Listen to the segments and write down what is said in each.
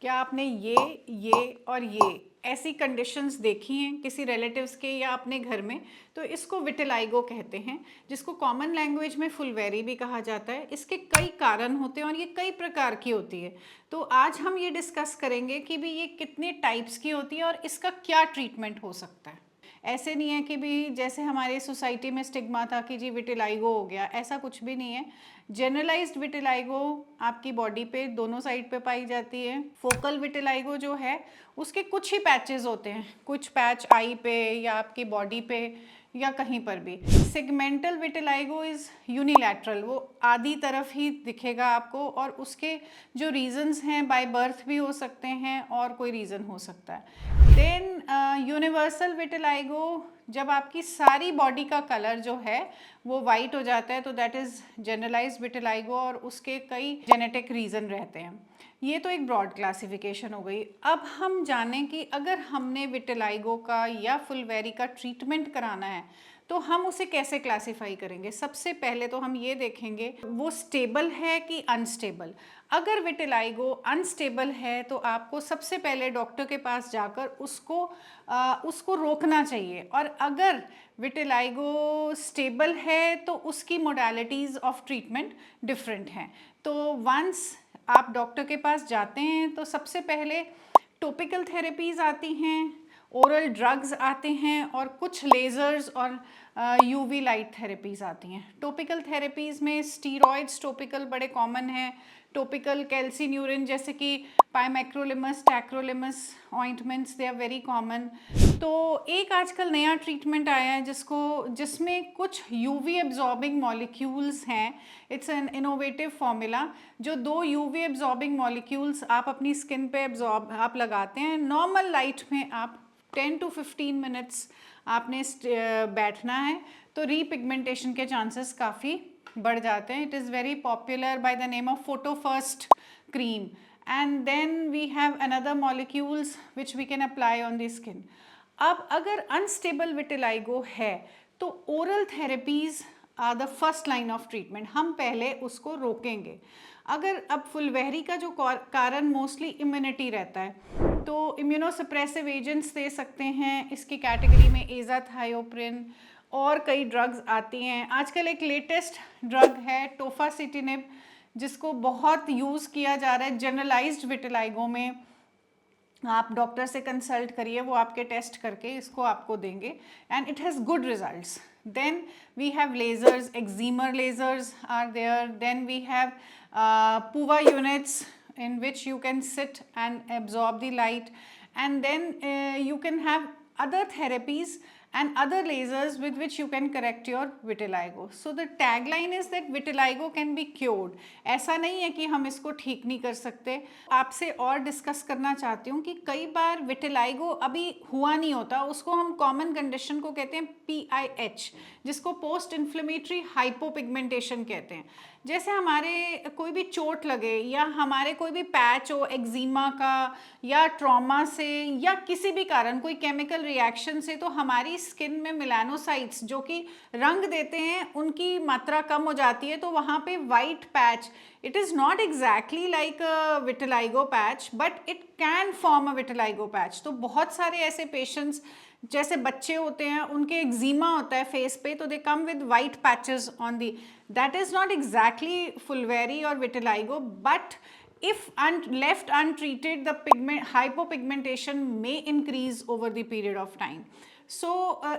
क्या आपने ये और ये ऐसी कंडीशंस देखी हैं किसी रिलेटिव्स के या अपने घर में? तो इसको विटिलाइगो कहते हैं, जिसको कॉमन लैंग्वेज में फुलवेरी भी कहा जाता है। इसके कई कारण होते हैं और ये कई प्रकार की होती है। तो आज हम ये डिस्कस करेंगे कि भी ये कितने टाइप्स की होती है और इसका क्या ट्रीटमेंट हो सकता है। ऐसे नहीं है कि भी जैसे हमारे सोसाइटी में स्टिग्मा था कि जी विटिलाइगो हो गया, ऐसा कुछ भी नहीं है। जनरलाइज्ड विटिलाइगो आपकी बॉडी पे दोनों साइड पे पाई जाती है। फोकल विटिलाइगो जो है उसके कुछ ही पैचेस होते हैं, कुछ पैच आई पे या आपकी बॉडी पे या कहीं पर भी। सेगमेंटल विटिलाइगो इज़ यूनिलैटरल, वो आधी तरफ ही दिखेगा आपको और उसके जो रीजंस हैं बाय बर्थ भी हो सकते हैं और कोई रीज़न हो सकता है। देन यूनिवर्सल विटिलाइगो, जब आपकी सारी बॉडी का कलर जो है वो वाइट हो जाता है तो दैट इज़ जनरलाइज्ड विटिलाइगो और उसके कई जेनेटिक रीज़न रहते हैं। ये तो एक ब्रॉड क्लासिफिकेशन हो गई। अब हम जानें कि अगर हमने विटिलाइगो का या फुलवेरी का ट्रीटमेंट कराना है तो हम उसे कैसे क्लासिफाई करेंगे। सबसे पहले तो हम ये देखेंगे वो स्टेबल है कि अनस्टेबल। अगर विटिलाइगो अनस्टेबल है तो आपको सबसे पहले डॉक्टर के पास जाकर उसको रोकना चाहिए, और अगर विटिलाइगो स्टेबल है तो उसकी मोडालिटीज़ ऑफ ट्रीटमेंट डिफरेंट हैं। तो वंस आप डॉक्टर के पास जाते हैं तो सबसे पहले टॉपिकल थेरेपीज़ आती हैं, ओरल ड्रग्स आते हैं और कुछ लेज़र्स और यूवी लाइट थेरेपीज़ आती हैं। टॉपिकल थेरेपीज़ में स्टीरॉइड्स टॉपिकल बड़े कॉमन हैं। टॉपिकल कैल्सीन्यूरिन जैसे कि pimecrolimus, tacrolimus ointments, they are very common. तो एक आजकल नया ट्रीटमेंट आया है जिसमें कुछ यूवी एब्जॉर्बिंग मॉलिक्यूल्स हैं। It's an innovative formula. जो 2 यूवी एब्जॉर्बिंग मॉलिक्यूल्स आप अपनी स्किन पे आप लगाते हैं। नॉर्मल लाइट में आप 10 to 15 मिनट्स आपने बैठना है तो रीपिगमेंटेशन के चांसेस काफ़ी बढ़ जाते हैं। It is very popular by the name of photo first cream, and then we have another molecules which we can apply on the skin. अब अगर अनस्टेबल विटिलाइगो है तो oral therapies are the first line of treatment. हम पहले उसको रोकेंगे। अगर अब फुलवेरी का जो कारण मोस्टली इम्यूनिटी रहता है तो इम्यूनोसप्रेसिव एजेंट्स दे सकते हैं। इसकी कैटेगरी में एज़ाथायोप्रिन और कई ड्रग्स आती हैं। आजकल एक लेटेस्ट ड्रग है टोफासिटिनिब, जिसको बहुत यूज़ किया जा रहा है जनरलाइज्ड विटिलाइगो में। आप डॉक्टर से कंसल्ट करिए, वो आपके टेस्ट करके इसको आपको देंगे and it has good results. Then we have lasers, excimer lasers are there. Then we have PUVA units in which you can sit and absorb the light, and then you can have other therapies and other lasers with which you can correct your vitiligo. So the tagline is that vitiligo can be cured. ऐसा नहीं है कि हम इसको ठीक नहीं कर सकते। आपसे और डिस्कस करना चाहती हूँ कि कई बार विटिलाइगो अभी हुआ नहीं होता, उसको हम कॉमन कंडीशन को कहते हैं PIH, जिसको पोस्ट इन्फ्लेमेटरी हाइपोपिगमेंटेशन कहते हैं। जैसे हमारे कोई भी चोट लगे या हमारे कोई भी पैच हो एक्जिमा का या ट्रॉमा से या किसी भी कारण कोई केमिकल रिएक्शन से, तो हमारी स्किन में मेलानोसाइट्स जो कि रंग देते हैं उनकी मात्रा कम हो जाती है, तो वहाँ पे white patch, it is not exactly like a vitiligo patch but it can form a vitiligo patch. तो बहुत सारे ऐसे पेशेंट्स जैसे बच्चे होते हैं उनके एक्जिमा होता है फेस पे, तो they come with white patches on the, that is not exactly फुलवेरी or vitiligo, but if left untreated the hypopigmentation may increase over the period of time. So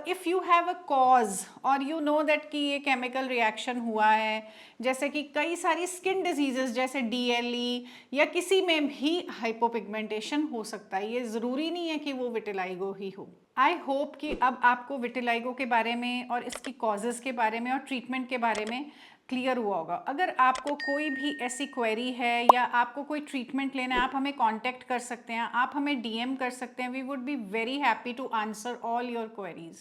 if you have a cause or you know that कि ये chemical reaction हुआ है, जैसे कि कई सारी skin diseases जैसे DLE या किसी में भी hypopigmentation हो सकता है, ये ज़रूरी नहीं है कि वो विटिलाइगो ही हो। आई होप कि अब आपको विटिलाइगो के बारे में और इसकी कॉजेज़ के बारे में और ट्रीटमेंट के बारे में क्लियर हुआ होगा। अगर आपको कोई भी ऐसी क्वेरी है या आपको कोई ट्रीटमेंट लेना है, आप हमें कांटेक्ट कर सकते हैं, आप हमें DM कर सकते हैं। We would be very happy to answer all your queries.